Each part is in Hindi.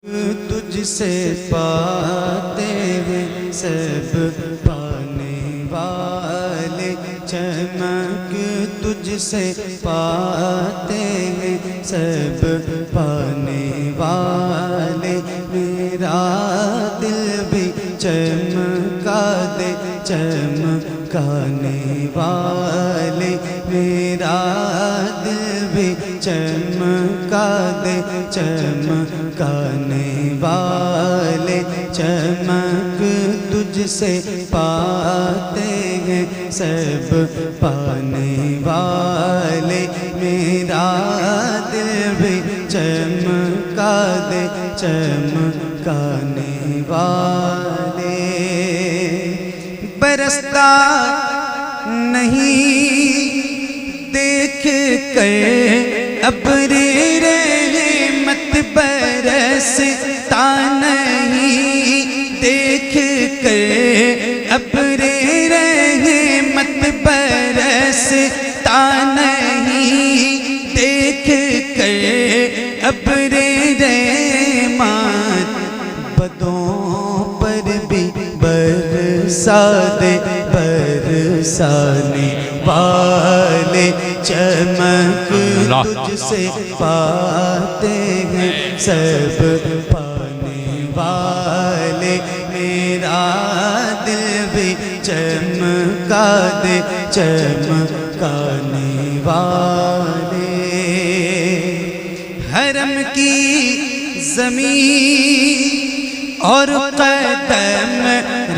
तुझसे पाते हैं सब पाने वाले, चमक तुझसे पाते हैं सब पाने वाले। मेरा दिल भी चमका दे चमकाने वाले, मेरा दिल भी चमका दे चमकाने वाले। चमक तुझसे पाते हैं सब पाने वाले, मेरा दिल भी चमका दे चमकाने वाले। बरसता नहीं देख कर अब्रे रहमत, बरसता नहीं देख कर अब्रे रहमत, बरसता नहीं देख कर अब्रे रहमत। बदों पर भी बरसा दे बरसाने वाले, चमक तुझसे पाते हैं सब पाने वाले। मेरा दिल भी चमका दे चमकाने वाले। हरम की ज़मीन और कदम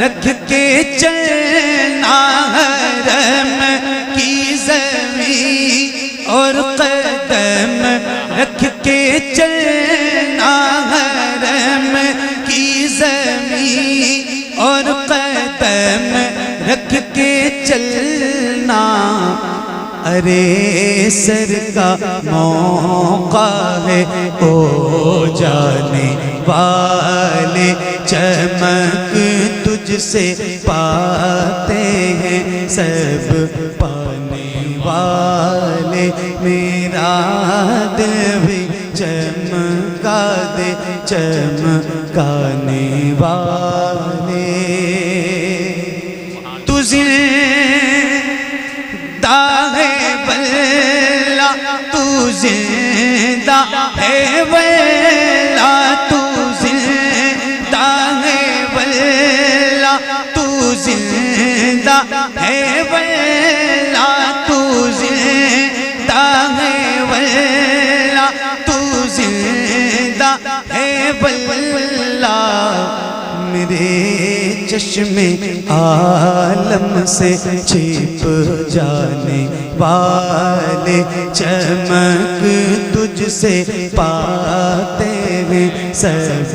रख के चलना, हरम की ज़मीन और कदम रख के चलना, हरम की ज़मीन और कदम रख के चलना। अरे सर का मौका है ओ जाने वाले, चमक तुझसे पाते हैं सब पाने वाले। मेरा दिल भी चमका दे चमकाने वाले। तू जिंदा है वल्ला, तू जिंदा है वल्ला, तू जिंदा है वल्ला, तू जिंदा है वल्ला, तू जिंदा है वल्ला, तू जिंदा है वल्ला। मेरे चश्मे आलम से छिप जाने वाले, चमक तुझसे पाते हैं सब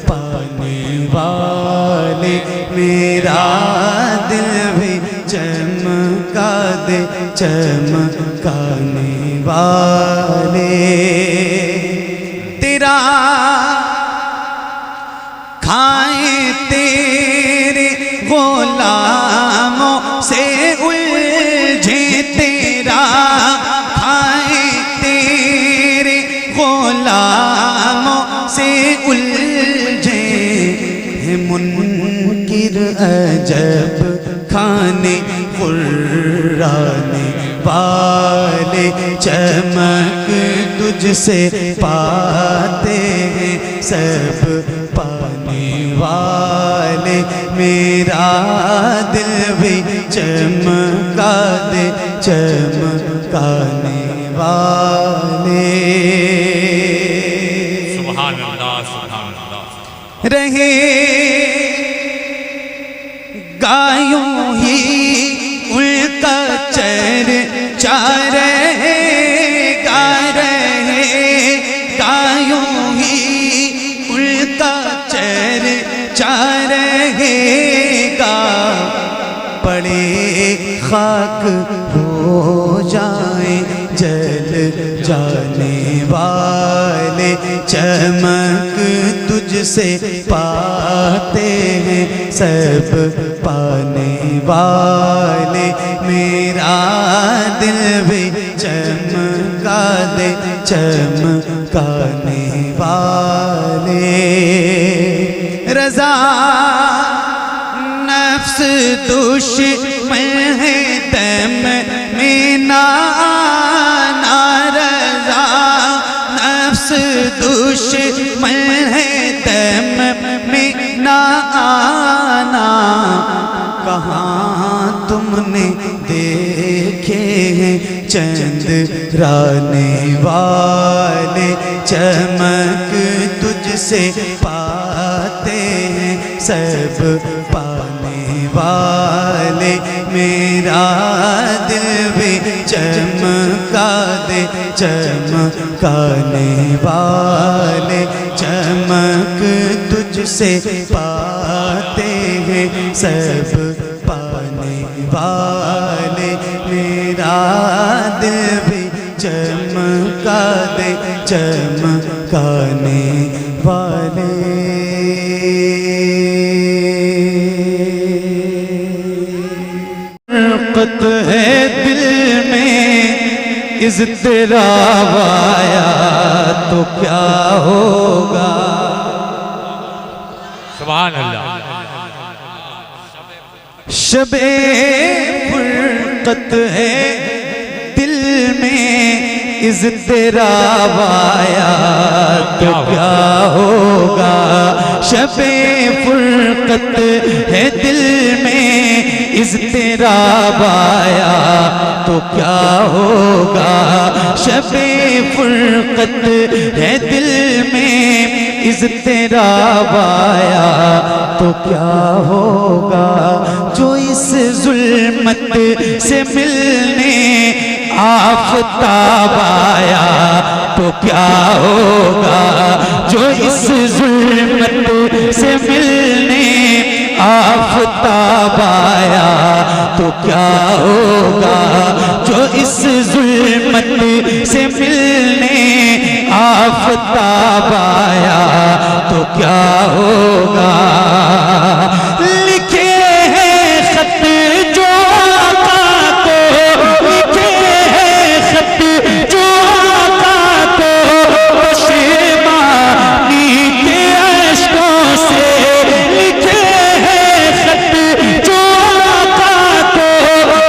पाने वाले। मेरा दिल भी चमका दे चमकाने वाले। तेरा खाए तेरे गुलामों से उलझे, तेरा खाए तेरे गुलामों से उलझे। मुनकिर अजब खाने कुर्राने वाले, चमक तुझसे पाते हैं सब पाने वाले। मेरा दिल भी चमका दे चमकाने वाले। सुभान अल्लाह सुभान अल्लाह। रहे गायों ही उनका चर्चा रहेगा, रहे गायों ही उनका चर्चा रहेगा। पड़े खाक हो जाए जल जाने वाले, चमक तुझसे पाते हैं सब पाने वाले। मेरा दिल भी चमका दे चमकाने चमकाने वाले रजा नफ्स दुश्मन है दम में ना रजा नफ्स दुश्मन है दम में ना आना कहाँ तुमने देखे हैं चंद्राने वाले चमक तुझसे पाते हैं सब पाने वाले मेरा दिल भी चमका दे चमकाने वाले चमक तुझसे पाते हैं सब पाने वाले मेरा दिल भी चमका दे चमकाने वाले फर्कत है दिल में इज़्तिराब आया तो क्या होगा। सुभान अल्लाह। शबे फुरकत है दिल में इज़्तिराब आया तो क्या होगा। शबे फुरकत है दिल में इज़्तिराब आया तो क्या होगा। शबे फुरकत है दिल में इज़्तिराब आया तो क्या होगा। जो इस जुल्मत से मिलने आफ़ताब आया तो क्या होगा। जो इस जुल्मत से मिलने आफ़ताब आया तो क्या होगा। जो इस जुल्मत से मिलने आफ़ताब आया तो क्या होगा। लिखे हैं खत जो आका को लिखे हैं खत जो आका को पशेमानी के अश्कों से लिखे हैं खत जो आका को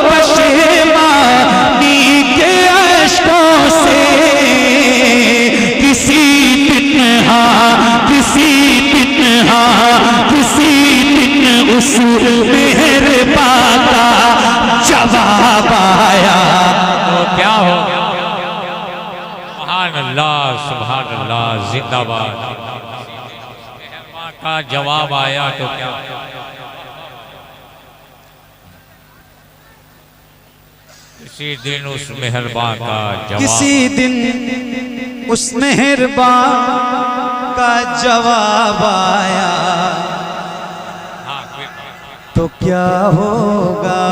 पशेमानी के अश्कों से किसी दिन उस मेहरबान का जवाब आया तो क्या हो। सुभान अल्लाह जिंदाबाद। मेहरबान का जवाब आया तो क्या। किसी दिन उस मेहरबान का जवाब किसी दिन उस मेहरबान का जवाब आया तो क्या होगा।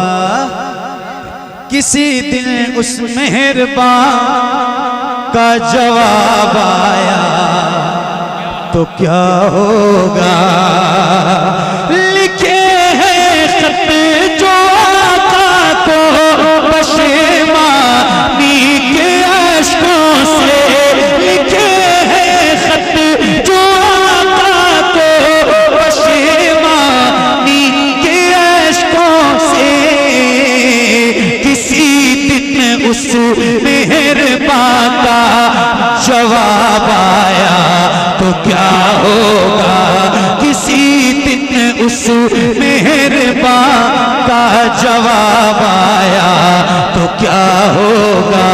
किसी दिन उस मेहरबान का जवाब आया तो क्या होगा। लिखे हैं खत जो आका को पशेमानी के अश्कों से लिखे हैं खत जो आका को पशेमानी के अश्कों से किसी दिन उस मेहरबान का जवाब आया तो क्या होगा। किसी दिन उस मेहरबान का जवाब आया तो क्या होगा।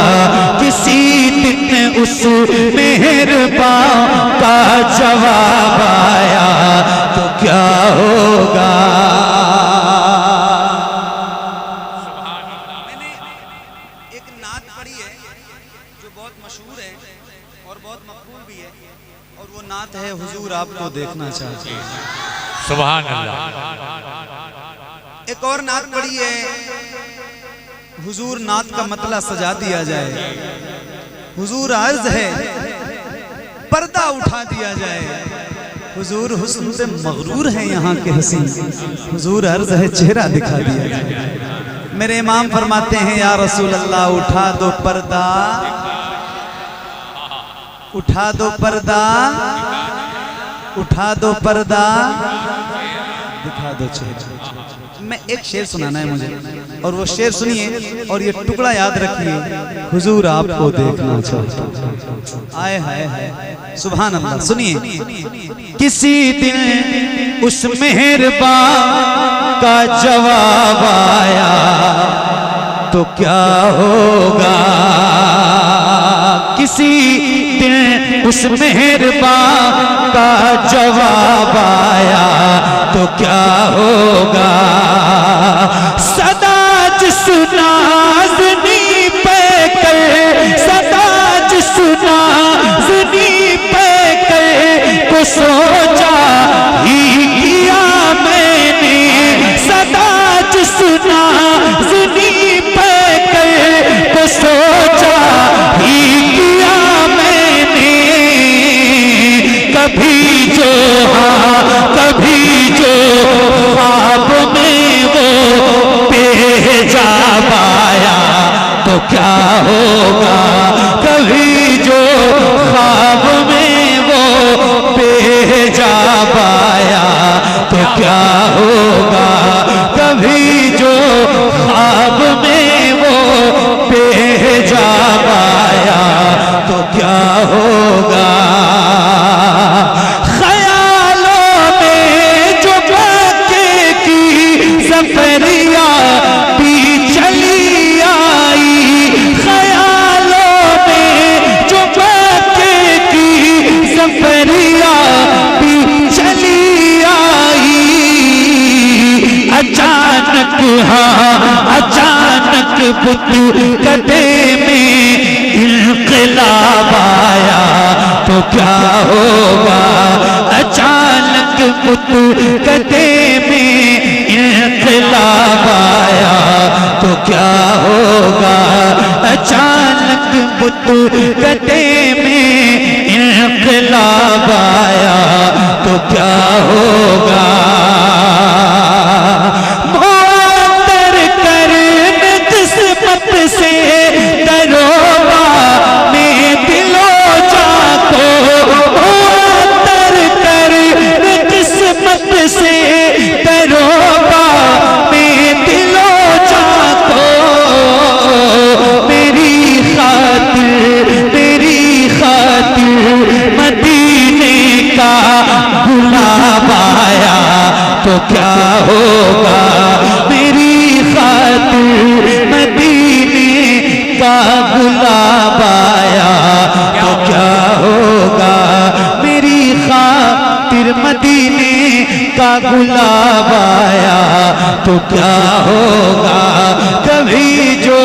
किसी दिन उस मेहरबान का जवाब आया तो क्या होगा। मैंने एक नात पढ़ी है जो बहुत मशहूर है और बहुत मकबूल भी है और वो नात है हुजूर आपको देखना चाहते हैं। सुभान अल्लाह। एक और नात पढ़ी है हुजूर नात का मतला सजा दिया जाए। हुजूर अर्ज है पर्दा उठा दिया जाए। हुजूर हुस्न से मगरूर है यहाँ के हसीन। हुजूर अर्ज है चेहरा दिखा दिया जाए। मेरे इमाम फरमाते हैं या रसूल अल्लाह उठा दो पर्दा उठा दो पर्दा, उठा दो पर्दा, दिखा दो चेहरा। मैं एक शेर सुनाना है मुझे, और वो शेर सुनिए और ये टुकड़ा याद रखिए। हुजूर आपको देखना चाहता हूं। आए हाय हाय, सुभान अल्लाह। सुनिए। किसी दिन उस मेहरबान का जवाब आया तो क्या होगा। किसी दिन उस मेहरबान का जवाब आया तो क्या होगा। सदा जिस नाज़नी पे कर, सदा जिस नाज़नी पे कर को सोचा ही किया मैंने। सदा जिस नाज़नी पे कर को सोचा ही किया मैंने। कभी जो हाँ कभी जो ख्वाब में वो पेजाब आया तो क्या होगा। कभी जो ख्वाब में वो पेजाब आया तो क्या होगा। कभी जो ख्वाब में वो पेजाब आया तो क्या होगा। सफरिया भी चली आई, ख्यालों में जो बातें की सफरिया भी चली आई। अचानक हाँ अचानक बुत कटे में इनकलाब आया तो क्या होगा। अचानक बुत कटे में इनकलाब आया तो क्या होगा। अचानक बुत कटे में इनकलाब आया तो क्या होगा। मुअत्तर करने किस्मत से दरोगा में दिलो जाको। मुअत्तर करने किस्मत से दरोगा में दिलो जाको। मेरी खातिर मदीने का गुलाब आया तो क्या होगा। मेरी खातिर मदीने का गुलाब आया तो क्या होगा। मेरी खातिर मदीने का गुलाब आया तो क्या होगा। कभी जो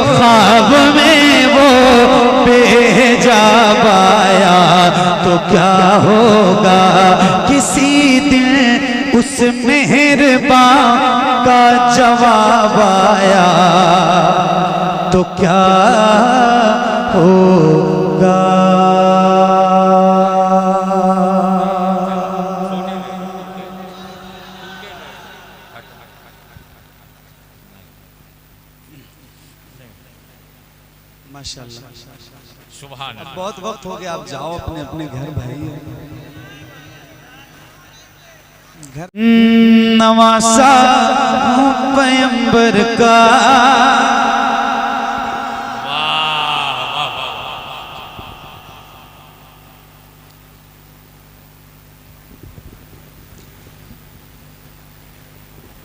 ख्वाब में वो बेजाब आया तो क्या होगा। किसी दिन उस मेहरबान का जवाब आया तो क्या होगा। माशाअल्लाह। सुभान अब बहुत वक्त हो गया, आप जाओ अपने अपने घर भाई। घर नवासा पैगंबर का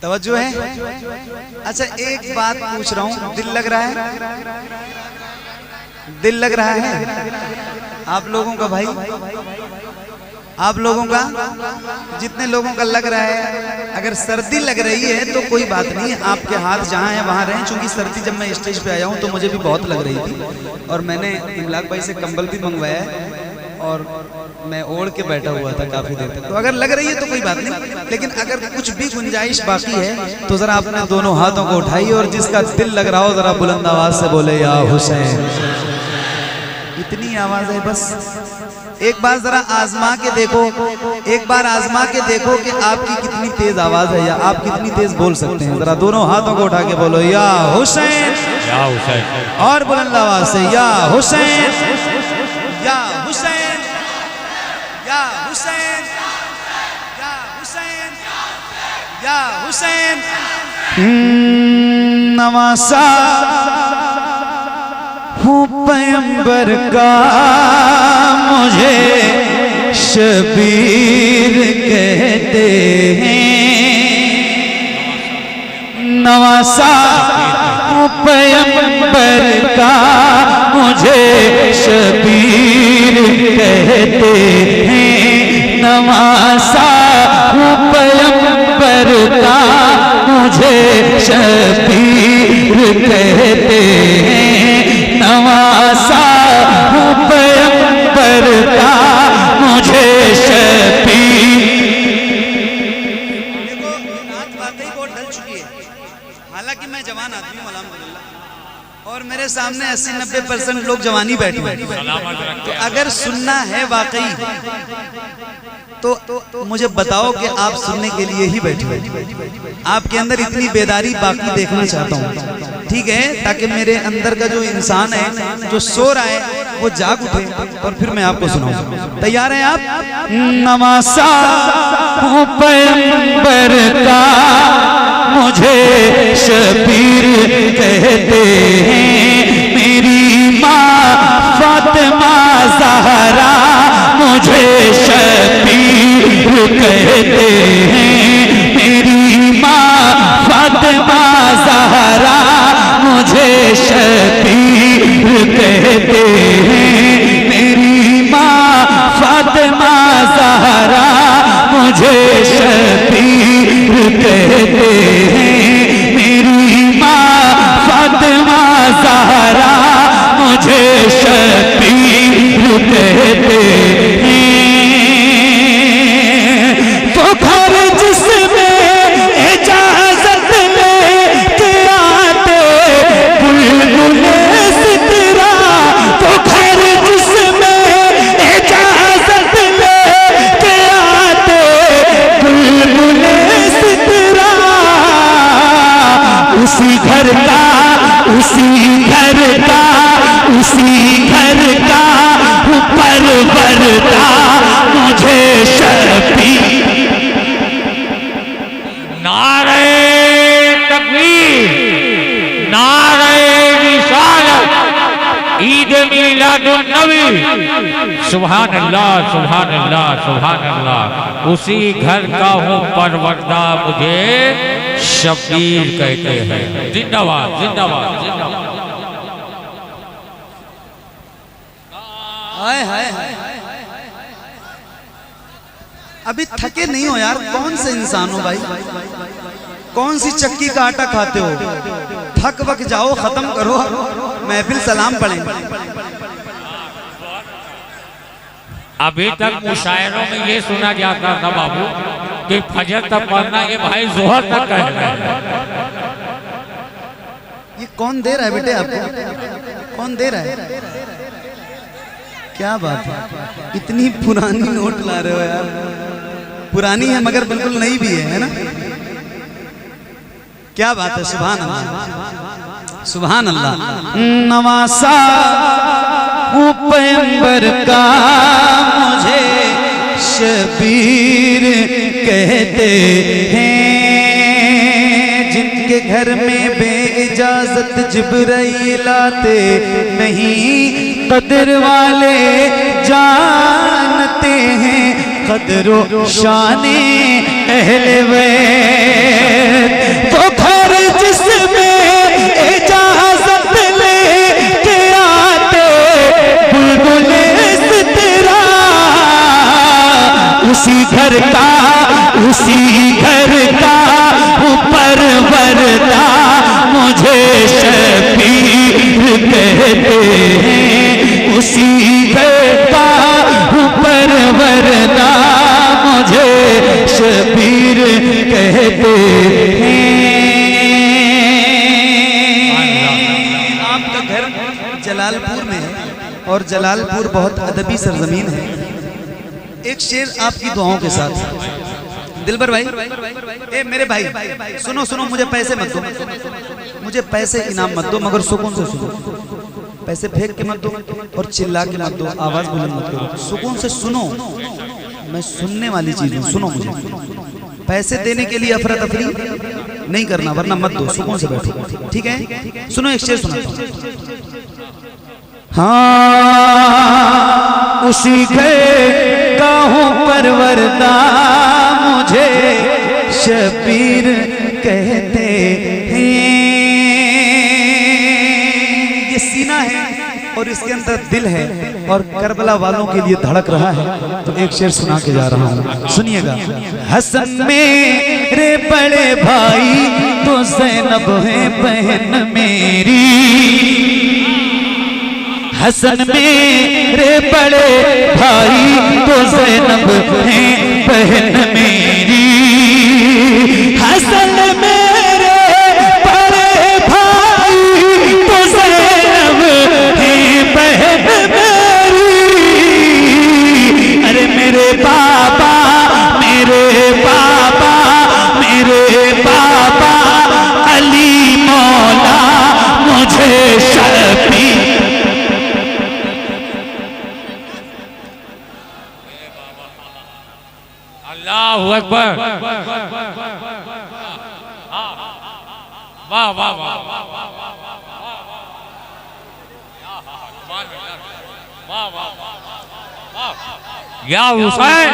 तवज्जो है। अच्छा एक बात पूछ रहा हूँ, दिल लग रहा है? दिल लग रहा है आप लोगों का भाई? आप लोगों का? जितने लोगों का लग रहा है, अगर सर्दी लग रही है तो कोई बात नहीं, आपके हाथ जहाँ है वहाँ रहें। चूंकि सर्दी जब मैं स्टेज पे आया हूँ तो मुझे भी बहुत लग रही थी और मैंने इमलाक भाई से कंबल भी मंगवाया है और मैं ओढ़ के बैठा हुआ था काफी देर तक। तो अगर लग रही है तो कोई बात नहीं, लेकिन अगर कुछ भी गुंजाइश बाकी है तो जरा अपने दोनों हाथों को उठाइए और जिसका दिल लग रहा हो जरा बुलंद आवाज से बोले या हुसैन। इतनी आवाज है बस। एक बार जरा आजमा के देखो, एक बार आजमा के देखो कि आपकी कितनी तेज आवाज है या आप कितनी तेज बोल सकते हैं। जरा दोनों हाथों को उठा के बोलो या हुसैन, या हुसैन, और बुलंद आवाज से या हुसैन, या हुसैन। या हुसैन नवासा हूँ पैगंबर का, मुझे शबीर कहते हैं। नवासा हूँ पैगंबर का, मुझे शबीर कहते हैं। नवासा हूँ पैगंबर का, मुझे शबीर कहते हैं। नवासा हूँ पैगंबर का, मुझे शबीर। देखो नात वाकई बहुत ढल चुकी है, हालांकि मैं जवान आदमी हूँ अल्हम्दुलिल्लाह, और मेरे सामने 80-90% लोग जवानी बैठे हैं। तो अगर सुनना है वाकई तो मुझे बताओ कि आप सुनने के लिए ही बैठे हो। आपके अंदर इतनी बेदारी बाकी देखना चाहता हूँ, ठीक है, ताकि मेरे अंदर का जो इंसान है जो सो रहा है वो जाग उठे और फिर मैं आपको सुनाऊं। तैयार हैं आप? नवासा हूँ पैगंबर का, मुझे शबीर कहते हैं। मेरी माँ फातिमा ज़हरा, मुझे शबीर कहते हैं। मेरी माँ फातिमा ज़हरा, मुझे शबीर कहते हैं। मेरी माँ फातिमा ज़हरा, मुझे शबीर कहते हैं। मेरी माँ फातिमा ज़हरा, मुझे शबीर कहते हैं। तो घर जिसमें इजाज़त लेके आते बुलबुले सितरा, तो घर जिसमें इजाज़त लेके आते बुलबुले सितरा, उसी घर का, उसी घर का, उसी घर का परवरदा, मुझे शबीर। नारे तकबीर, नारे रिसालत, ईद मिलादुन नबी। सुभान अल्लाह, सुभान अल्लाह, सुभान अल्लाह। उसी घर का हूँ परवरदा, मुझे शबीर कहते हैं। जिंदाबाद, जिंदाबाद, जिंदाबाद। हाय हाय हाय, अभी थके नहीं हो यार? कौन से इंसान हो भाई? कौन सी चक्की का आटा खाते हो? थक वक जाओ, खत्म करो महफिल, सलाम पढ़ें। अभी तक मुशायरों में ये सुना जाता था बाबू कि फजर तक पढ़ना, ये भाई जोहर तक कह रहे हैं। ये कौन दे रहा है बेटे आपको? कौन दे रहा है? क्या बात है, इतनी पुरानी नोट ला रहे हो यार। पुरानी है मगर बिल्कुल नई भी है ना? क्या बात है, सुभान अल्लाह, सुभान अल्लाह। नवासा हूँ पैगंबर का, मुझे शबीर कहते हैं। जिनके घर में बेइजाजत जिब्राइल आते नहीं, कदर वाले जानते हैं कदरो शाने अहले बैत। तो घर जिसमें इजाजत लेके आते बुलबुले सितरा, उसी घर का, उसी घर का परवरदा, मुझे शबीर कहते हैं। उसी घर का परवरदा, मुझे शबीर कहते हैं। आपका घर जलालपुर में है और जलालपुर बहुत अदबी सरजमीन है। एक शेर आपकी दुआओं के साथ। दिलबर भाई, ए मेरे भाई सुनो सुनो, मुझे पैसे मत दो, मुझे पैसे इनाम मत दो, मगर सुकून से सुनो। पैसे फेंक के मत दो और चिल्ला के मत दो, आवाज बुलंद मत करो, सुकून से सुनो। मैं सुनने वाली चीज हूँ, सुनो मुझे। पैसे देने के लिए अफरा तफरी नहीं करना, वरना मत दो, सुकून से बैठो, ठीक है। सुनो एक शेर सुनाता हूं। हाँ उसी के गाहों परवरदा मुझे शबीर कहते हैं। ये सीना है और इसके अंदर दिल है और करबला वालों के लिए धड़क रहा है, तो एक शेर सुना के जा रहा हूँ, सुनिएगा। हसन मेरे बड़े भाई तो ज़ैनब है बहन मेरी, हसन मेरे बड़े भाई तो ज़ैनब है बहन मेरी, हसन मेरे बड़े भाई तो ज़ैनब है बहन मेरी। अरे मेरे बाबा मेरे बाबा मेरे बाबा अली मौला मुझे शबीर। अल्लाहु अकबर, वाह वाह वाह या हुसैन।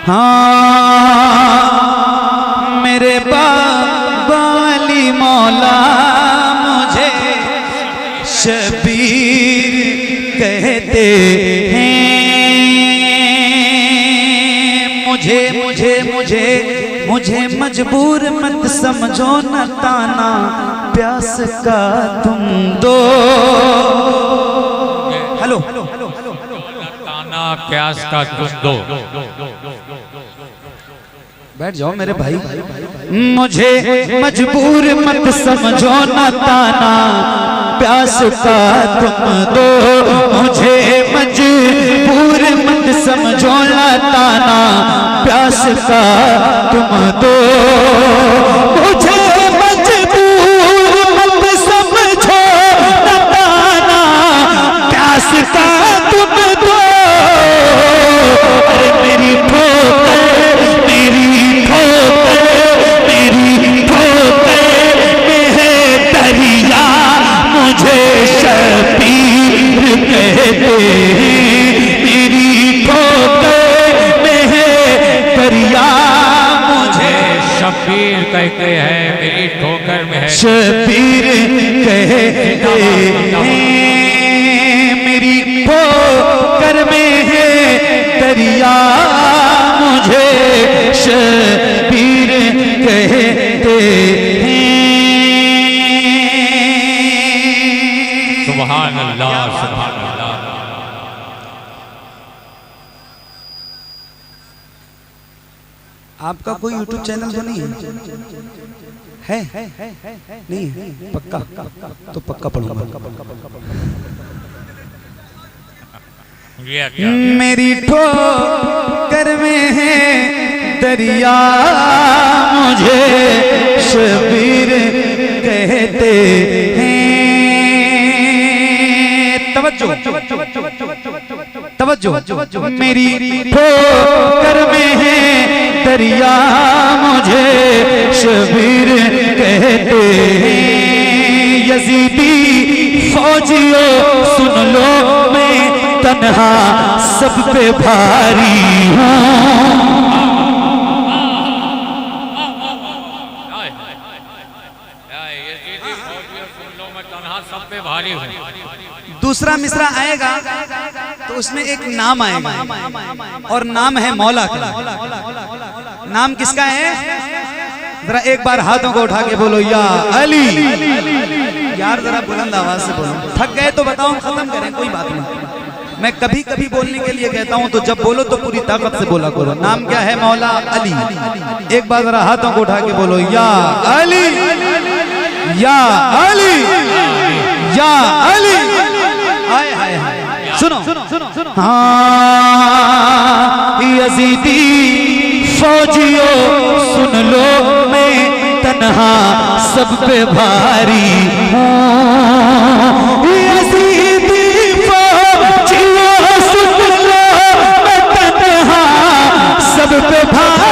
हाँ मेरे बाबा अली मौला मुझे शबीर कहते हैं। मुझे मुझे मुझे मुझे मजबूर मत समझो न ताना प्यास का तुम दो। हेलो ताना प्यास का तुम दो। बैठ जाओ मेरे भाई। मुझे मजबूर मत समझो न ताना प्यास का तुम दो, मुझे मजबूर मत समझो न ताना प्यास का तुम दो, मुझे मजबूर मत समझो न ताना प्यास का तुम दो। अरे मेरी ठोकर मेरी ठोकर मेरी ठोकर में है दरिया मुझे शबीर कहते हैं। मेरी ठोकर में है दरिया मुझे शबीर कहते हैं, मेरी ठोकर में है शबीर कहते हैं। मेरी ठोकर में है दरिया मुझे शबीर कहते हैं। सुभान अल्लाह सुभान अल्लाह। आपका कोई YouTube चैनल तो नहीं है? नहीं है? पक्का? तो पक्का पढ़ूंगा। मेरी ठोकर में है दरिया मुझे शबीर कहते हैं। तवज्जो तवज्जो। मेरी ठोकर में है दरिया मुझे शबीर कहते हैं। यजीदी फौजियों सुन लो मैं तन्हा सब पे भारी हूँ। दूसरा मिसरा आएगा तो उसमें एक नाम आएगा और नाम है मौला का। नाम किसका है? जरा एक बार हाथों को उठा के बोलो या अली। यार जरा बुलंद आवाज से बोलो। थक गए तो बताओ, खत्म करें, कोई बात नहीं। मैं कभी कभी बोलने के लिए कहता हूं तो जब बोलो तो पूरी ताकत से बोला करो। नाम क्या है? मौला अली। एक बार जरा हाथों को उठा के बोलो या अली या अली या अली। हाय हाय हाय। सुनो हाँ यजीदी फौजियों सुन लो मैं तन्हा सब पे भारी हूँ। यजीदी फौजियों सुन लो मैं तन्हा सब पे भारी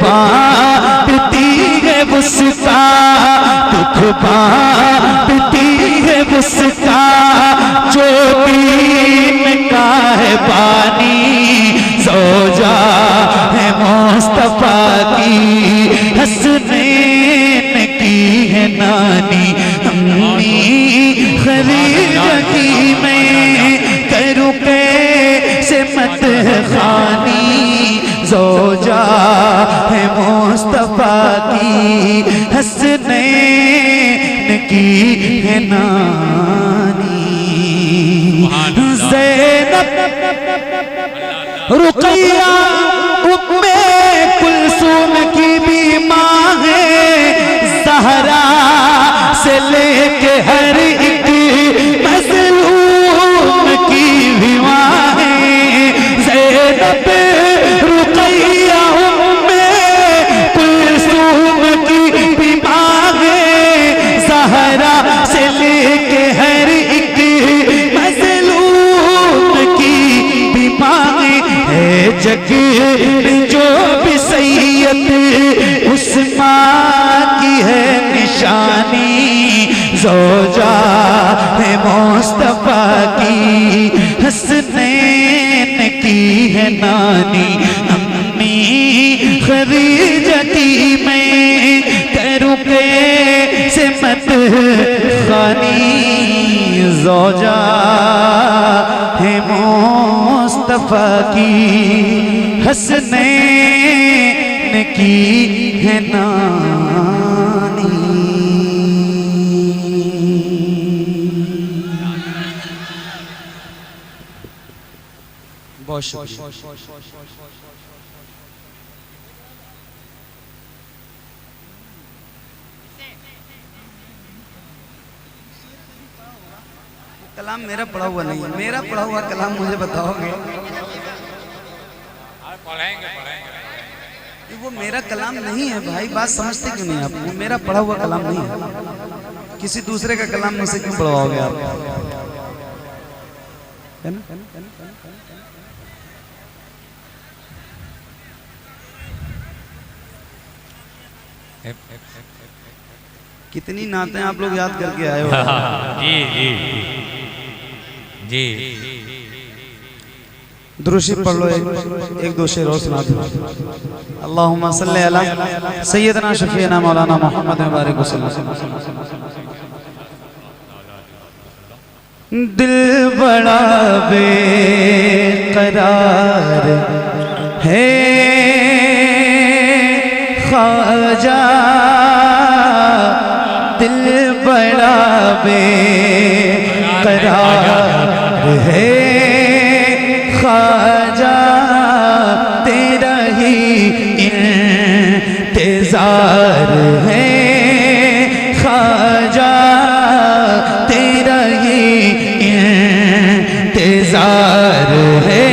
बांटती है उसका, दुख बांटती है उसका, जो दीन का है बानी, ज़ौजा है मुस्तफा की, हसनैन की है नानी, अम्मी खदीजा की मैं करूं कैसे मदह खानी, ज़ौजा है मुस्तफा की, हसनैन की है नानी। ज़ैनब रुक़ैया उम्मे कुलसूम की भी माँ है, ज़हरा से लेके हर एक मज़लूम की भी माँ है। ज़ैनब रुक़ैया उम्मे कुलसूम की भी माँ है, ज़हरा से लेके हर एक मज़लूम की भी माँ है। जग में जो भी सैयद उस माँ की है निशानी, ज़ौजा है मुस्तफा की, हसनैन की है नानी, अम्मी खदीजा की मैं करूं कैसे मदह खानी, ज़ौजा है मुस्तफा की, हसनैन की है नानी। बहुत शुक्रिया। कलाम मेरा पढ़ा हुआ नहीं है, मेरा पढ़ा हुआ कलाम मुझे बताओगे? वो मेरा कलाम नहीं है भाई, बात समझते क्यों नहीं आप? वो मेरा पढ़ा हुआ कलाम नहीं है, किसी दूसरे का कलाम मुझसे क्यों पढ़वाओगे आप? है ना? कितनी नातें आप लोग याद करके आए हो। जी जी जी दुरूद पढ़ लो, एक दो शेर और सुना दो। अल्लाहुम्मा सल्ली अला सय्यदना शफीना मौलाना मोहम्मद मुबारक वसल्लम। दिल बड़ा बेकरार है ख्वाजा, दिल बड़ा बेकरार है ख्वाजा, तेरा ही इंतजार है ख्वाजा, तेरा ही इंतजार है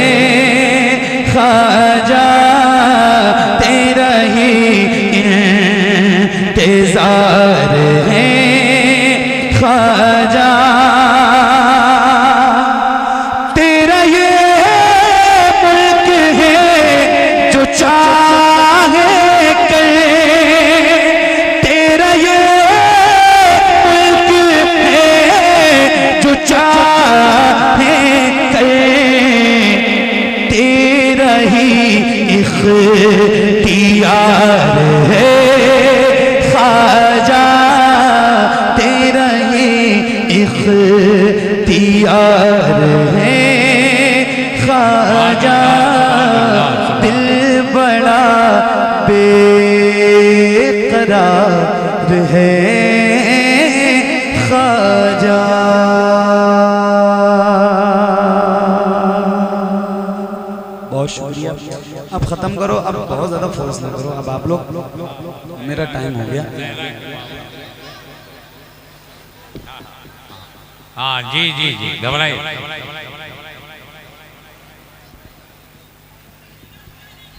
ख्वाजा, तेरा ही इंतजार है ख्वाजा, तेरा ये मुल्क है जो चाहे करे, तेरा ये मुल्क है जो चाहे करे, तेरा ही इख्तियार है ख्वाजा, तेरा ही इख्तियार है ख्वाजा, दिल बड़ा बेकरार है ख्वाजा। बहुत शुक्रिया। अब खत्म करो, अब बहुत ज्यादा फोर्स ना करो, अब आप लोग, मेरा टाइम हो गया। हाँ जी जी जी घबराइए।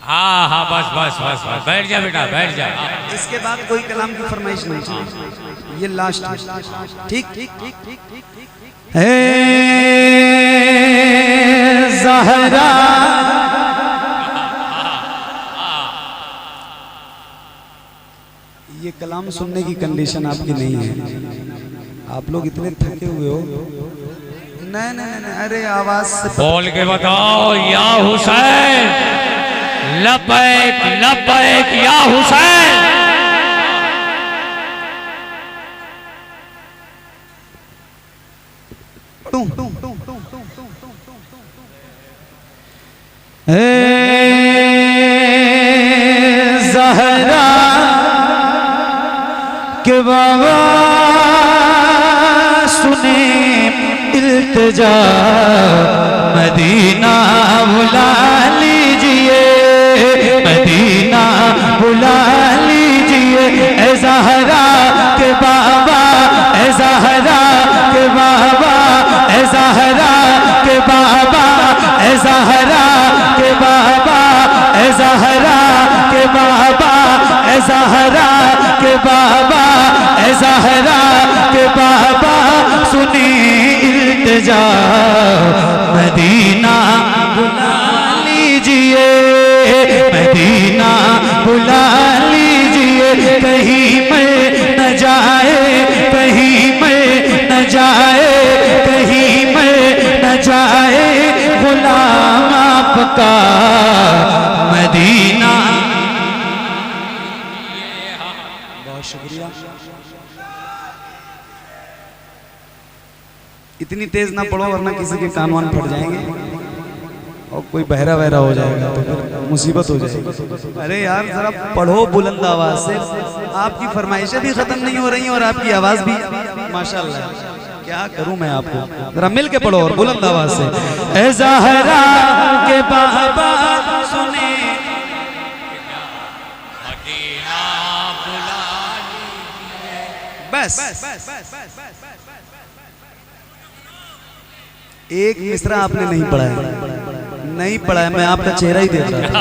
हाँ हाँ बस बस बस बस बैठ जा बेटा बैठ जा। इसके बाद कोई कलाम की फरमाइश नहीं चाहिए, ये लास्ट है। ठीक ठीक ठीक ठीक ठीक ठीक। है ज़हरा ये कलाम सुनने की कंडीशन आपकी नहीं है। आप लोग इतने थके हुए हो। नहीं नहीं नहीं, अरे आवाज से बोल के बताओ या हुसैन, लब्बैक लब्बैक या हुसैन। ज़हरा के बाबा सुने इल्तिजा, मदीना बुला लीजिए, मदीना बुला लीजिए। ए ज़हरा के बाबा, ए ज़हरा के बाबा, ए ज़हरा के बाबा, ए ज़हरा के बाबा, ए ज़हरा के बाबा, ए ज़हरा के बाबा, ए ज़हरा के बाबा सुनी इल्तिजा, मदीना बुला लीजिए, मदीना बुला लीजिए। कहीं मैं न जाए, कहीं मैं न जाए, कहीं मैं न जाए गुलाम आपका मदीना। बहुत शुक्रिया। इतनी तेज ना पढ़ो वरना किसी के कान वान फट जाएंगे और कोई बहरा बहरा हो जाएगा तो फिर मुसीबत हो जाएगी। अरे यार जरा पढ़ो बुलंद आवाज से। आपकी फरमाइशें भी खत्म नहीं हो रही और आपकी आवाज भी माशाल्लाह। क्या करूं मैं आपको, जरा मिल के पढ़ो और बुलंद आवाज से। ए ज़हरा के बाबा सुने मदीना बुला बस एक मिसरा आपने नहीं पढ़ा है, नहीं पढ़ा है। मैं आपका चेहरा ही देख रहा था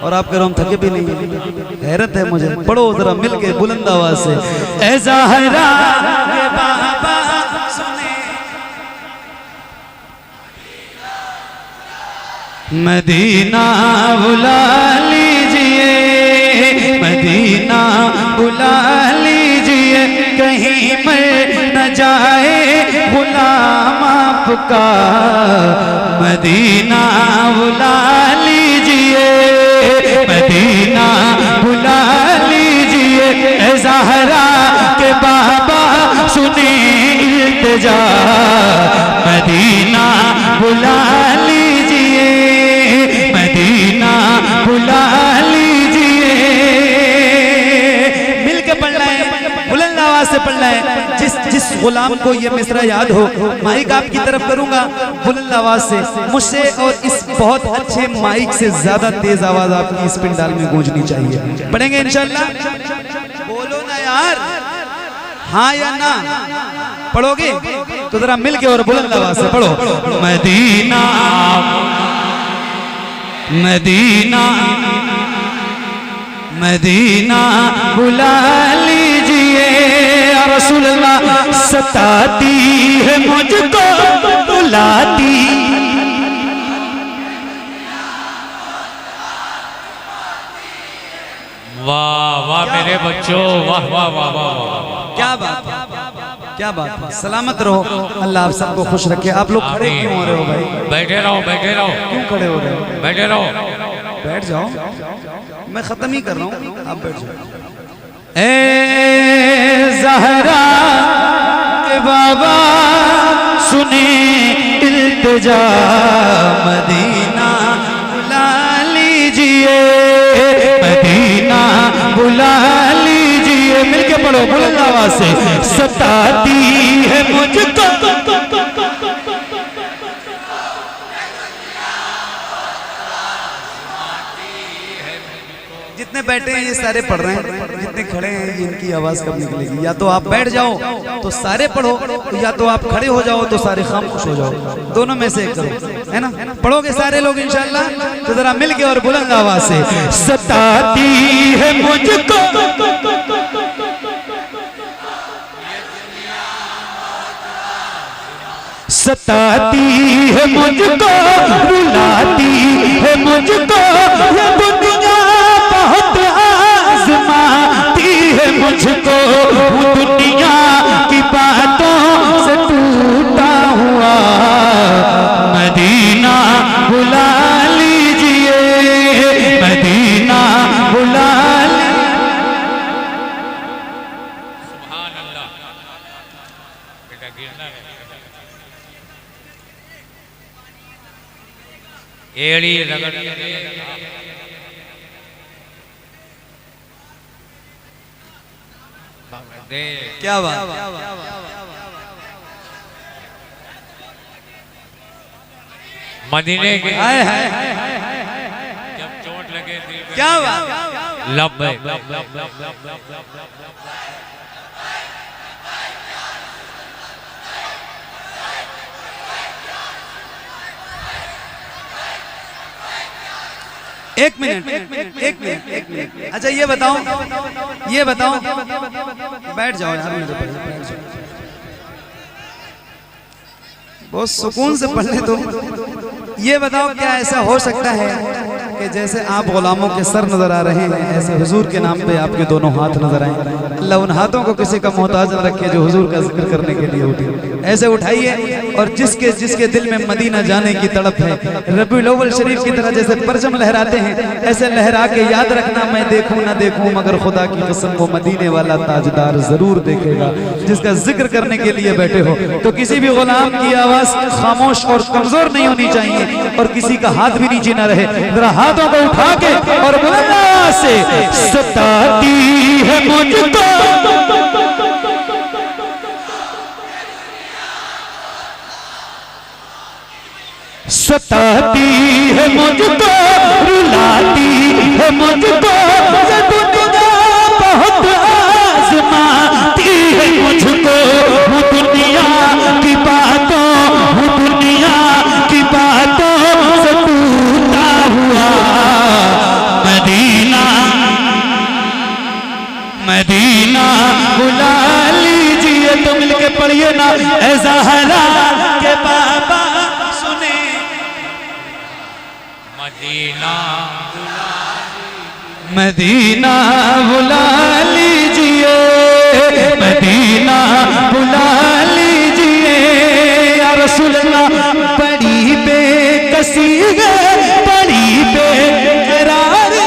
और आप कह रहे हम थके भी नहीं। हैरत है मुझे। पढ़ो जरा मिल के बुलंद आवाज से। ए ज़हरा के बाबा सुने मदीना बुला लीजिए, मदीना बुला लीजिए। कहीं मैं न जाए गुलाम आपका मदीना बुला लीजिए, मदीना बुला लीजिए। ए ज़हरा के बाबा सुने इल्तिजा, मदीना बुला लीजिए, मदीना बुला लीजिए। मिल के पढ़ना है, बुलंद आवाज से पढ़ना है। जिस गुलाम को ये मिसरा याद हो, माइक आपकी तरफ करूंगा बुलंद आवाज से मुझसे, और इस बहुत अच्छे माइक से ज्यादा तेज आवाज आपकी इस पिंडाल में गूंजनी चाहिए। पढ़ेंगे इंशाल्लाह। बोलो ना यार, हाँ या ना। पढ़ोगे तो जरा मिल के और बुलंद आवाज से पढ़ो। मदीना मदीना मदीना बुला लीजिए। रसूल अल्लाह सताती है मुझको बुलाती, वाह वाह मेरे बच्चों, वाह वाह वाह वाह वाह। क्या बात, क्या बात है। सलामत रहो, अल्लाह आप सबको खुश रखे। आप लोग खड़े क्यों हो रहे हो भाई? बैठे रहो, बैठे रहो, क्यों खड़े हो रहे हो? बैठे रहो। बैठ जाओ, मैं खत्म ही कर रहा हूँ, आप बैठ जाओ। ए ज़हरा के बाबा सुने इल्तिजा, मदीना बुला लीजिए, मदीना बुला लीजिए। मिलके पढ़ो बुलंद आवाज से। सताती है मुझको जितने बैठे हैं ये सारे पढ़ रहे हैं, जितने खड़े हैं ये इनकी आवाज कब निकलेगी? या तो आप बैठ जाओ तो सारे पढ़ो, या तो आप खड़े हो जाओ तो सारे खामोश हो जाओ। दोनों में से एक करो, है ना? पढ़ोगे सारे लोग इंशाल्लाह? तो जरा मिल के और बुलंद आवाज से। सताती है मुझको सताती है मुझको, रुलाती है मुझको, ये दुनिया बहुत आज़माती एड़ी रगड़ दे। क्या बात। मदीने के हाय हाय जब चोट लगे दिल पे क्या बात। लब एक मिनट एक मिनट। अच्छा ये बताओ बैठ जाओ यार मेरे पास, बैठ जाओ। बहुत सुकून से पढ़ने दो। ये बताओ क्या ऐसा हो सकता है कि जैसे आप गुलामों के सर नजर आ रहे हैं, ऐसे हुजूर के नाम पे आपके दोनों हाथ नजर आए। अल्लाह उन हाथों को किसी का मोहताज न रखे जो हुजूर का जिक्र करने के लिए उठे। ऐसे उठाइए और जिसके दिल में मदीना जाने की तड़प है, रबीउल अव्वल शरीफ की तरह जैसे परचम लहराते हैं, ऐसे लहरा के याद रखना, मैं देखूं ना देखूं मगर खुदा की कसम वो मदीने वाला ताजदार जरूर देखेगा। जिसका जिक्र करने के लिए बैठे हो तो किसी भी गुलाम की आवाज खामोश और कमजोर नहीं होनी चाहिए और किसी का हाथ भी नीचे ना रहे। जरा हाथों को उठा के और बुलंद आवाज से सताती है मुझको सताती है मुझको, रुलाती है मुझको, ये दुनिया बहुत आजमाती है मुझको। वो दुनिया की बातों, वो दुनिया की बातों से टूटा हुआ मदीना, मदीना बुला लीजिए। तो मिलके पढ़िए ना, ऐ ज़हरा के बाबा सुने मदीना मदीना बुला लीजिए, मदीना बुला लीजिए या रसूल अल्लाह। बड़ी बेकसी है, बड़ी बेकरारी,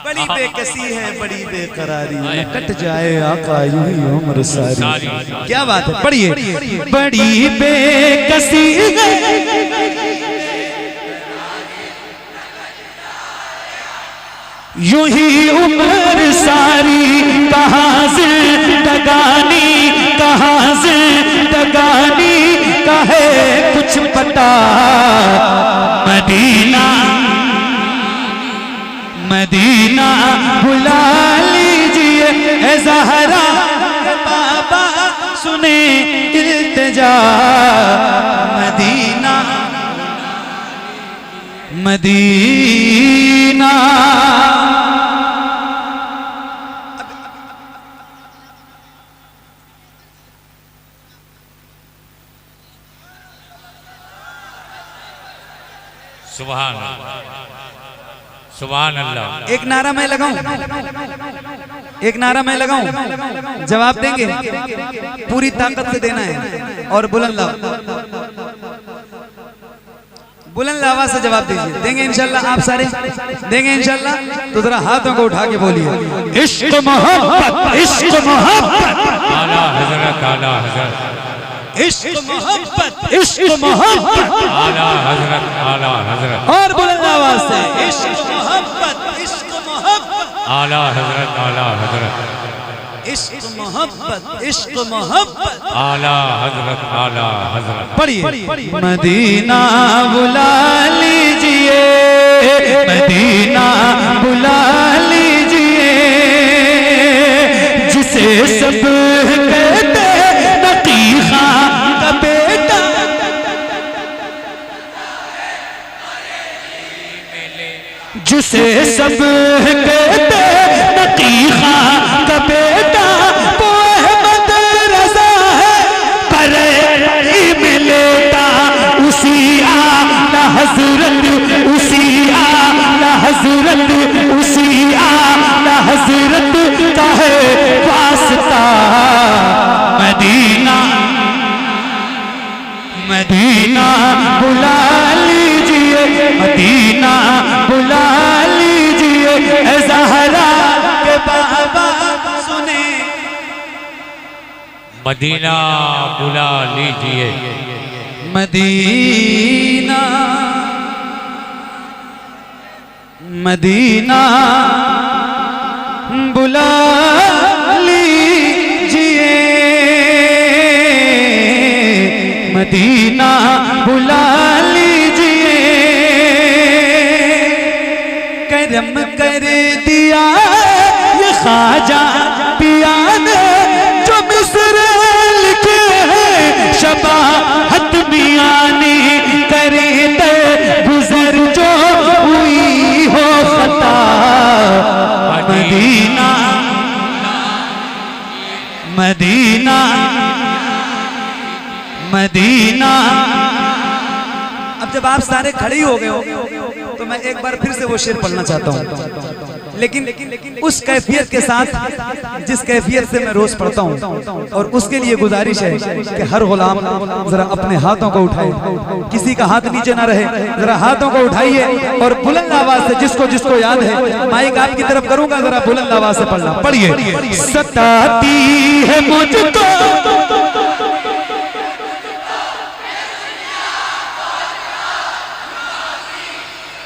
बड़ी बेकसी है, बड़ी बेकरारी, कट जाए आका यूं ही उम्र सारी। क्या बात है, पढ़िए। बड़ी बेकसी है, यूं ही उम्र सारी, कहाँ जिंदगानी, कहाँ जिंदगानी का है कुछ पता। मदीना मदीना बुला लीजिए, ऐ ज़हरा बाबा सुने इल्तिजा। मदीना मदीना सुभान अल्लाह, सुभान अल्लाह। एक नारा मैं लगाऊं, एक नारा मैं लगाऊं, जवाब देंगे? पूरी ताकत से देना है और बुलंद आवाज से जवाब दीजिए। देंगे इंशाल्लाह? आप सारे देंगे इंशाल्लाह? तो जरा हाथों को उठा के बोलिए, इश्क मोहब्बत, इश्क मोहब्बत, आला हजरत, आला हजरत, इश्क मोहब्बत, इश्क मोहब्बत, आला हजरत, आला हजरत, और बुलंद आवाज से इश्क मोहब्बत, इश्क मोहब्बत, आला हजरत, आला हजरत, इश्क मोहब्बत, इश्क मोहब्बत, आला हजरत, आला हजरत। पढ़िए। मदीना बुला लीजिए, मदीना बुला लीजिए, जिसे सब कहते नकी खां का बेटा, जिसे सब कहते नकी खां का बेटा, वो अहमद रज़ा है परे में लेटा। उसी आला हजरत, उसी आला हजरत, उसी आला हजरत का है वास्ता। मदीना मदीना बुला लीजिए, मदीना बुला लीजिए, ऐ ज़हरा के बाबा सुने मदीना बुला लीजिए, मदीना मदीना बुला लीजिए, मदीना बुला लीजिए, करम कर दिया ये ख्वाजा पिया ने जो मिस्र लिखे हैं, शबाहत मियानी करे ते गुजर जो हुई हो खता, मदीना मदीना मदीना। अब जब आप सारे खड़े ही हो गए हो तो मैं एक बार फिर से वो शेर पढ़ना चाहता हूँ, लेकिन उस कैफियत के साथ जिस कैफियत से मैं रोज पढ़ता हूँ। और उसके लिए गुजारिश है कि हर गुलाम जरा अपने हाथों को उठाए, किसी का हाथ नीचे ना रहे, जरा हाथों को उठाइए और बुलंद आवाज से जिसको जिसको याद है, माइक आपकी तरफ करूंगा, जरा बुलंद आवाज से पढ़ना। पढ़िए। सताती है मुझको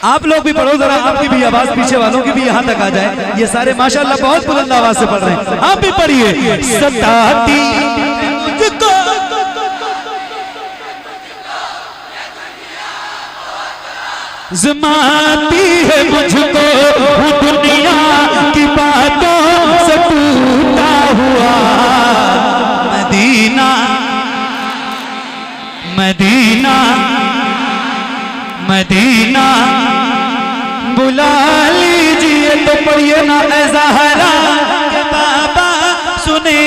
आप लोग भी पढ़ो जरा, आपकी भी आवाज पीछे वालों की भी यहाँ तक आ जाए। ये सारे माशाल्लाह बहुत बुलंद आवाज से पढ़ रहे हैं, आप भी पढ़िए। सताती मुझको ज़माती है मुझको दुनिया की बातों से टूटा हुआ, मदीना मदीना मदीना बुला लीजिए। तो पढ़िए ना ऐ ज़हरा के बाबा सुने,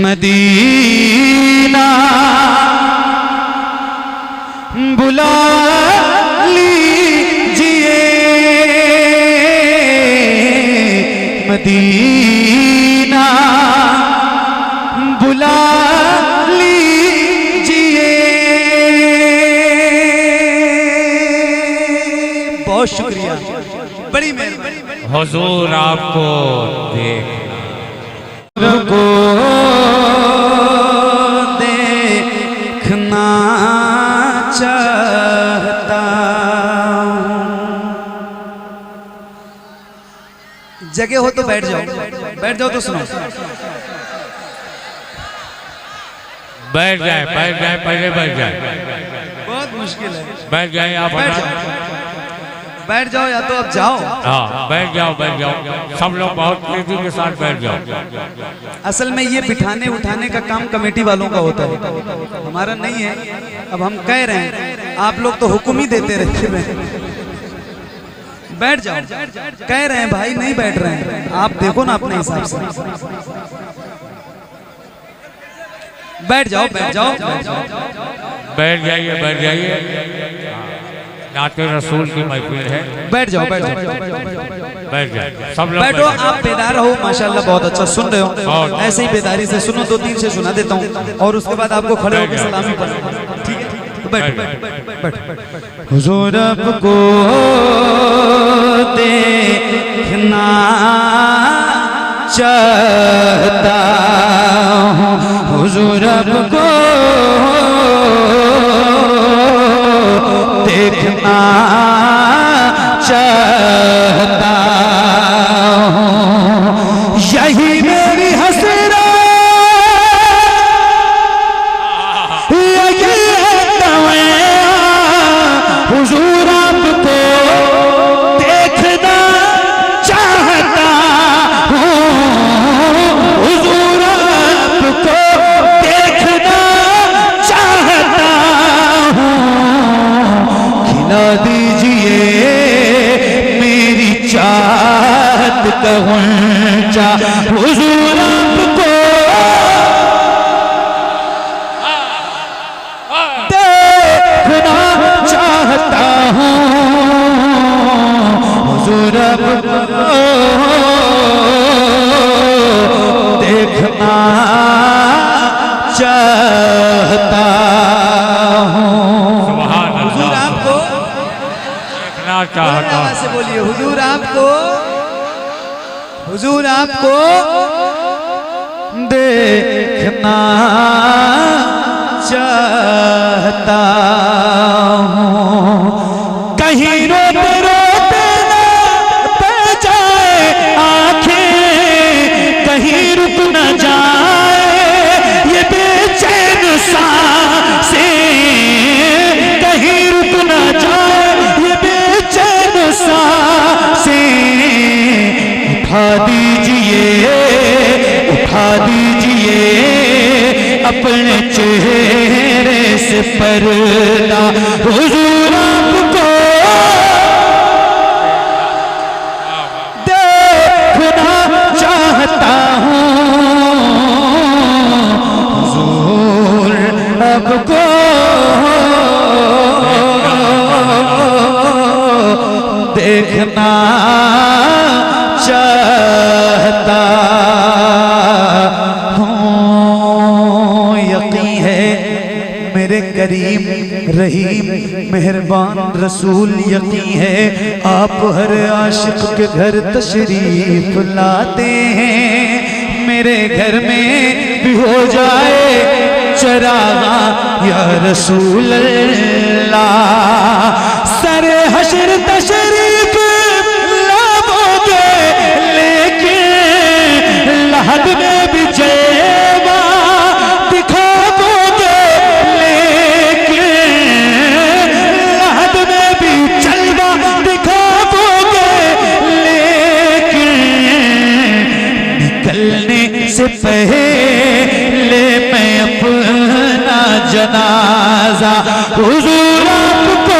मदीना बुला लीजिए, मदीना बुला बहुत शुक्रिया, बड़ी मेहरबानी। हुजूर आपको देखना चाहता हूँ। जगह हो तो बैठ जाओ, बैठ जाओ तो सुनो। बैठ जाए, पहले बैठ जाए, बहुत मुश्किल है। बैठ जाए आप, बैठ जाओ या तो अब जाओ। हाँ बैठ जाओ, सब लोग बहुत तेजी के साथ बैठ जाओ। असल में ये बिठाने उठाने का काम कमेटी वालों का होता है, हमारा नहीं है। अब हम कह रहे हैं, आप लोग तो हुक्म ही देते रहते हैं। बैठ जाओ, कह रहे हैं भाई, नहीं बैठ रहे हैं, आप देखो ना अपने हिसाब से। बैठ जाओ, बैठ जाओ, बैठ जाइए। नाते रसूल की महफिल है, बैठ जाओ, बैठ जाओ, बैठ जाए, सब लोग बैठो। आप बेदार रहो, माशाल्लाह बहुत अच्छा सुन रहे हो, ऐसे ही बेदारी से सुनो। 2-3 से सुना देता हूँ और उसके बाद आपको खड़े होकर सलामी पढ़ना, ठीक है? तो बैठ। हुजूर आपको देखना चाहता हूँ, हुजूर आपको देखना चाहता हूँ, यही मेरी हसरत, यही है तमन्ना, हुजूर आपको देखना चाहता हूँ, हुजूर आपको देखना चाहता हूँ, खिला दीजिए मेरी चाहत का गुंजा, हुजूर आपको देखना चाहता हूँ, हुजूर आपको देखना चाहता हूँ। हुजूर आपको देखना चाहता हूँ, से बोलिए, हुजूर आपको हुजूर आपको देखना चाहता हूँ, कहीं रोते रोते ना बह जाए आंखें, कहीं रुक न जाए ये बेचैन सांसें, कहीं रुक न जाए ये बेचैन सांसें। उठा दीजिए अपने चेहरे से पर्दा, हुजूर आपको देखना चाहता हूँ, हुजूर आपको देखना चाहता हूँ। यकीन है मेरे करीम रहीम मेहरबान रसूल, यकीन है आप हर आशिक के घर तशरीफ लाते हैं। मेरे घर में भी हो जाए चरागा या रसूल अल्लाह, सरे हशर तशरीफ लाओगे लेकिन लहद में भी जलवा दिखाओगे, लेकिन लहद में भी जलवा दिखाओगे, लेकिन निकलने से पहले मैं अपना जनाजा हुजूर आपको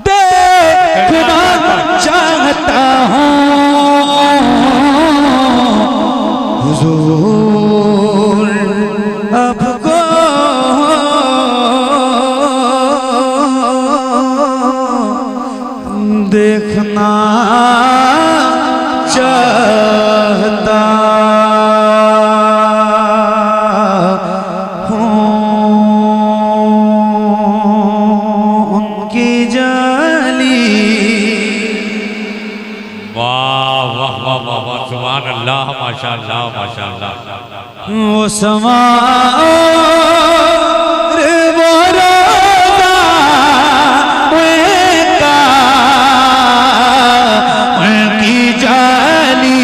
देखना चाहता हूँ, हुजूर आपको देखना चाहता हूँ। उनकी जाली वाह वाह वाह वाह वाह, सुभान अल्लाह, माशाअल्लाह माशाअल्लाह। वो समा वो रोज़ा उनका, उनकी जाली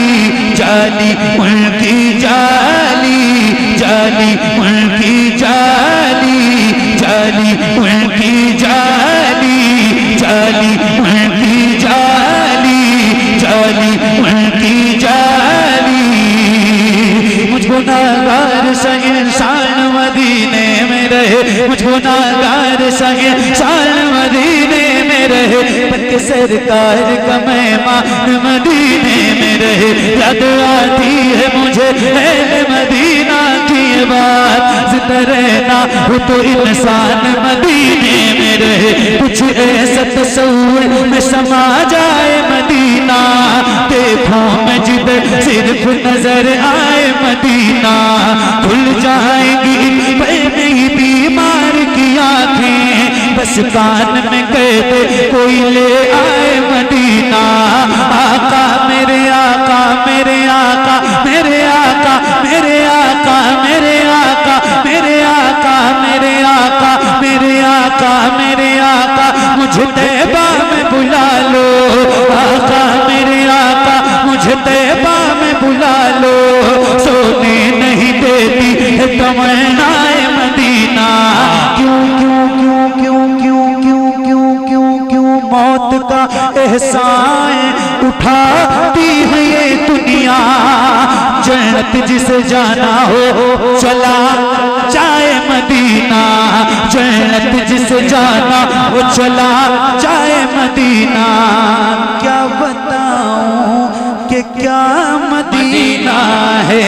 जाली उनकी जाली जाली उनकी जाली जाली उनकी जाली जाली उनकी जाली जाली उनकी जाली। मुझको नागार सा इंसान मदीने में रहे, मुझको नागार सा इंसान मदीने में रहे, बल्कि सरकार का मेहमान मदीने में रहे। याद आती है मुझे अहले मदीना की बात, जिंदा रहना हो तो इंसान मदीने में रहे। कुछ ऐसा तस्वीर में समा जाए मदीना, देखो मैं जिधर सिर्फ नजर आए मदीना, खुल जाएंगी पहले बीमार की आंखें, बस कान में कहते कोई ले आए मदीना। आका मेरे आका मेरे आका मेरे आका मेरे आका मेरे आका मेरे आका मेरे आका मेरे आका मेरे आका, मुझे तैबा में बुला लो। आका मेरे आका मुझे तैबा में बुला लो, सोने नहीं देती है तमन्नाए मदीना। क्यों क्यों क्यों क्यों क्यों क्यों क्यों क्यों क्यों मौत का एहसान उठाती है ये दुनिया। जन्नत जिसे जाना हो चला जाए मदीना, जन्नत जिसे जाना हो चला जाए मदीना। क्या बताऊं कि क्या मदीना है।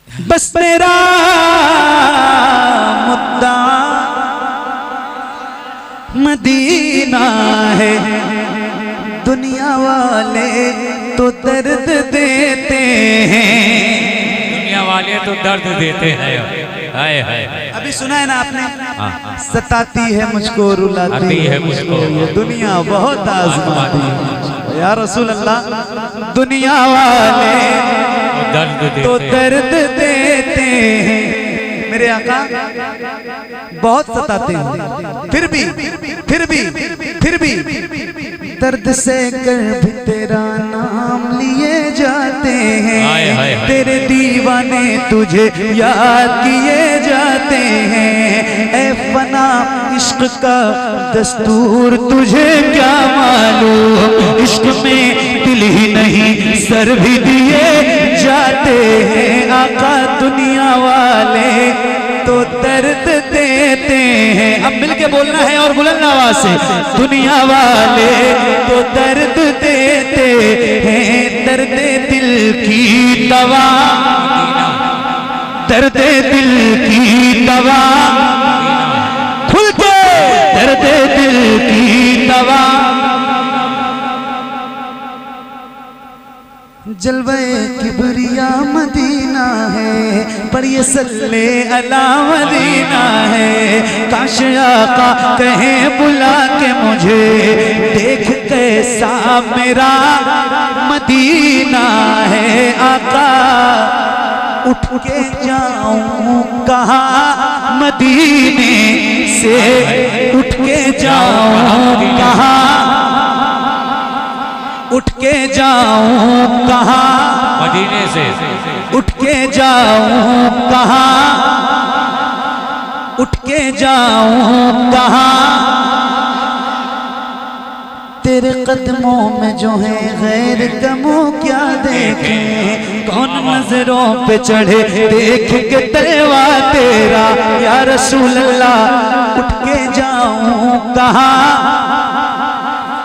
बस मेरा मुद्दा मदीना है, दुनिया वाले तो दर्द देते हैं। दुनिया वाले तो दर्द देते हैं। हाय हाय। अभी सुना है ना आपने, हाँ। सताती है मुझको रुलाती है मुझको, ये दुनिया बहुत आजमाती है। या रसूल अल्लाह, दुनिया वाले दर्द तो देते दर्द देते हैं, मेरे आका बहुत सताते हैं, फिर भी दर्द से कर भी तेरा नाम लिए जाते हैं। हाय हाय हाय। तेरे दीवाने तुझे याद किए जाते हैं। ए फना इश्क का दस्तूर तुझे क्या मालूम, इश्क में दिल ही नहीं सर भी दिए जाते हैं। आका दुनिया वाले तो दर्द देते हैं। अब मिलके बोलना है और बुलंद आवाज से, दुनिया वाले तो दर्द देते हैं। दर्द दिल की दवा, दर्द दिल की दवा, खुल के दर्द दिल की दवा। जलवे किबरिया मदीना है, पर ये सल्ले अला मदीना है। काश आका कहे बुला के मुझे, देख कैसा मेरा मदीना है। आका उठ के जाऊं कहाँ मदीने से, उठ के जाऊं कहाँ, उठ के जाऊं कहाँ मदीने से, उठ के जाऊं कहाँ, उठ के जाऊं कहाँ। तेरे कदमों में जो है गैर कमो क्या देखें, कौन नजरों पे चढ़े देख के तलवा तेरा। या रसूल अल्लाह उठ के जाऊं कहाँ,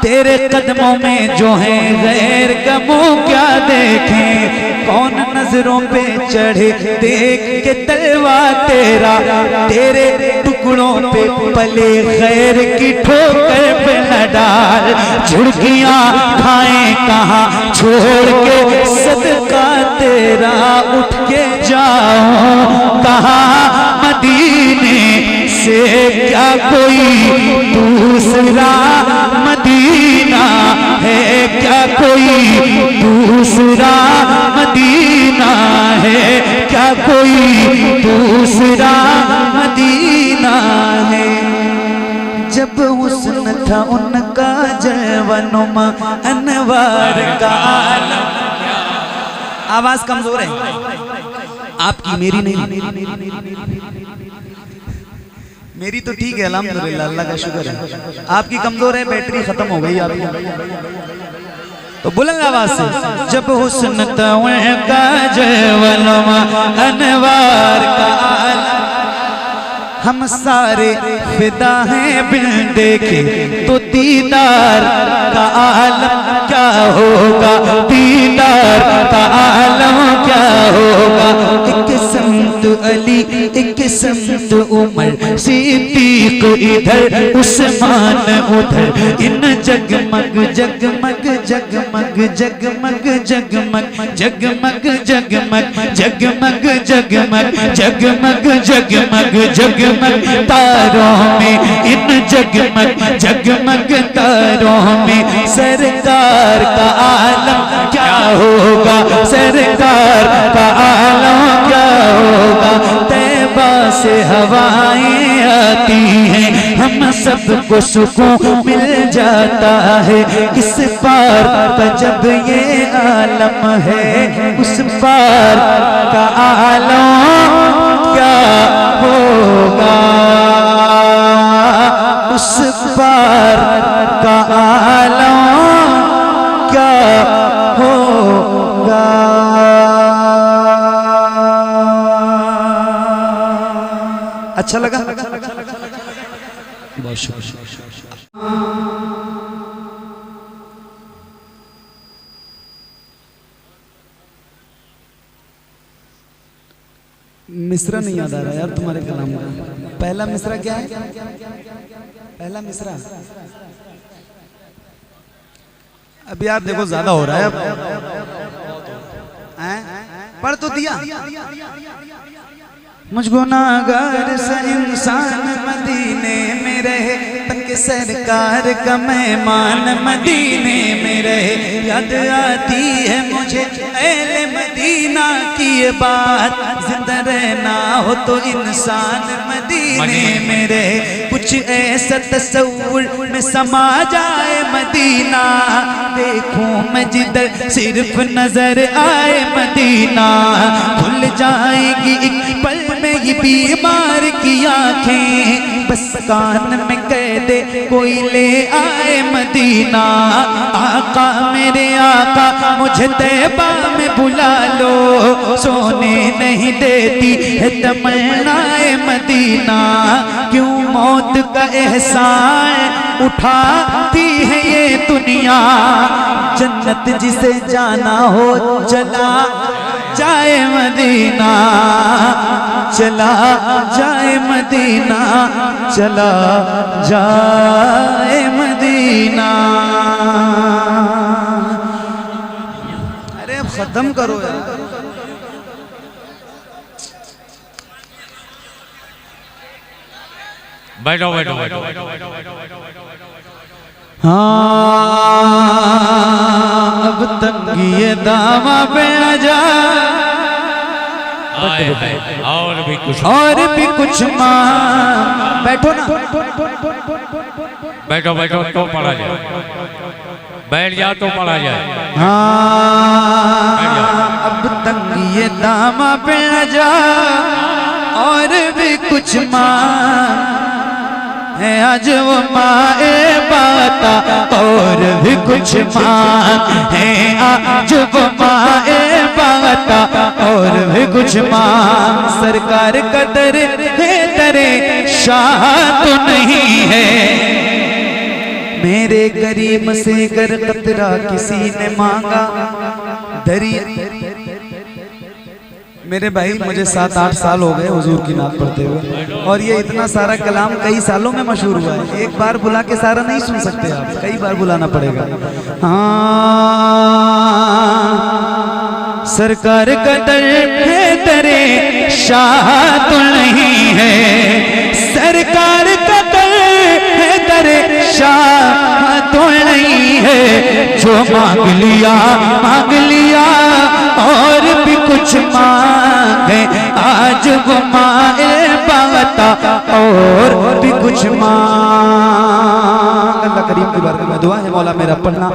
तेरे कदमों में जो है गैर गमो क्या देखें, कौन नजरों पे चढ़े देख के तलवा तेरा। तेरे टुकड़ों पे पले गैर की ठोकर पे न डाल, झुड़कियां खाएं कहाँ छोड़ के सदका तेरा। उठ के जाऊं कहाँ मदीने से, क्या कोई दूसरा मदीना है, क्या कोई दूसरा मदीना है, क्या कोई दूसरा मदीना है। जब हुस्न था उनका जवानुमा अनवार का आलम। आवाज कमजोर है आपकी, मेरी नहीं। मेरी तो ठीक है अल्हम्दुलिल्लाह, अल्लाह का शुक्र है। आपकी कमजोर है, बैटरी खत्म हो गई आपकी। तो बुलंद आवाज से, जब हुस्न तवे का जवानुमा अनवार का आलम, हम सारे फिदा हैं बिन देखे तो दीदार का आलम क्या होगा, दीदार का आलम क्या होगा। एक संत अली, एक संत उमर, सिद्दीक इधर उस्मान उधर, इन जगमग जगमग जगमग जगमग जगमग जगमग जगमग जगमग जगमग जगमग जगमग जगमग तारों में, इन जगमग जगमग तारों में सरकार का आलम क्या होगा, सरकार का आलम क्या होगा। तैबा से हवाएं आती हैं, हम सबको सुकून मिल जाता है। इस पार का जब ये आलम है, उस पार का आलम क्या होगा, उस पार का आलम क्या होगा। अच्छा लगा? बहुत शुक्रिया। मिसरा नहीं याद आ रहा यार तुम्हारे कलाम का। पहला मिसरा क्या है? पहला मिसरा अब यार देखो ज्यादा हो रहा है अब। पढ़ तो दिया। मुझ गुनाहगार सा इंसान मदीने में रहे, तंके सरकार का मेहमान मदीने में रहे। याद आती है मुझे अहले मदीना की ये बात, जिंदा रहना हो तो इंसान मदीने में रहे। कुछ ऐसा तस्वुर में समा जाए मदीना, देखूं मैं जिधर सिर्फ नजर आए मदीना। खुल जाएगी एक पल में ये बीमार की आंखें, बस कान में कह दे कोई ले आए मदीना। आका मेरे आका मुझे तैबा में बुला लो, सोने नहीं देती है तमन्नाए मदीना। क्यों मौत का एहसान उठाती है ये दुनिया, जन्नत जिसे जाना हो चला जाए मदीना, चला जाए मदीना, चला जाए मदीना। अरे अब खत्म करो यार। बैठो बैठो बैठो। हाँ अब तंगी ये दावा पे आ जा, और भी कुछ मांग। बैठो ना, बैठो बैठो तो पढ़ा जाए, बैठ जाओ तो पढ़ा जाए। हाँ अब तंगी ये दावा पे आ जा, और भी कुछ मांग है आज वो माए बाता, और भी कुछ मांग है आज वो माए बाता, और भी कुछ मांग। सरकार का दर है दरे शाह तो नहीं है, मेरे करीम से कर कतरा किसी ने मांगा दरिया। मेरे भाई मुझे 7-8 साल हो गए हुजूर की नात पढ़ते हुए, और ये इतना सारा कलाम कई सालों में मशहूर हुआ है। एक बार बुला के सारा नहीं सुन सकते आप, कई बार बुलाना पड़ेगा। हाँ सरकार का दर है दरे शाह तो नहीं है, सरकार का दर है दरे शाह तो नहीं है। जो मांग लिया और भी कुछ मांगे आज वो माए बाता, और भी कुछ मांग। अल्लाह करीम की बारगाह में दुआ है मौला मेरा पढ़ना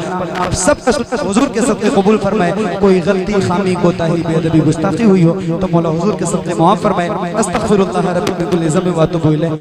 आप सबका हुजूर के सदक़े कबूल फरमाए। कोई गलती खामी कोताही बेअदबी गुस्ताखी हुई हो तो मौला हुजूर के सदक़े माफ़ फरमाए। अस्तग़फिरुल्लाह रब्बी मिन कुल्लि ज़ंबिन व अतूबु इलैह।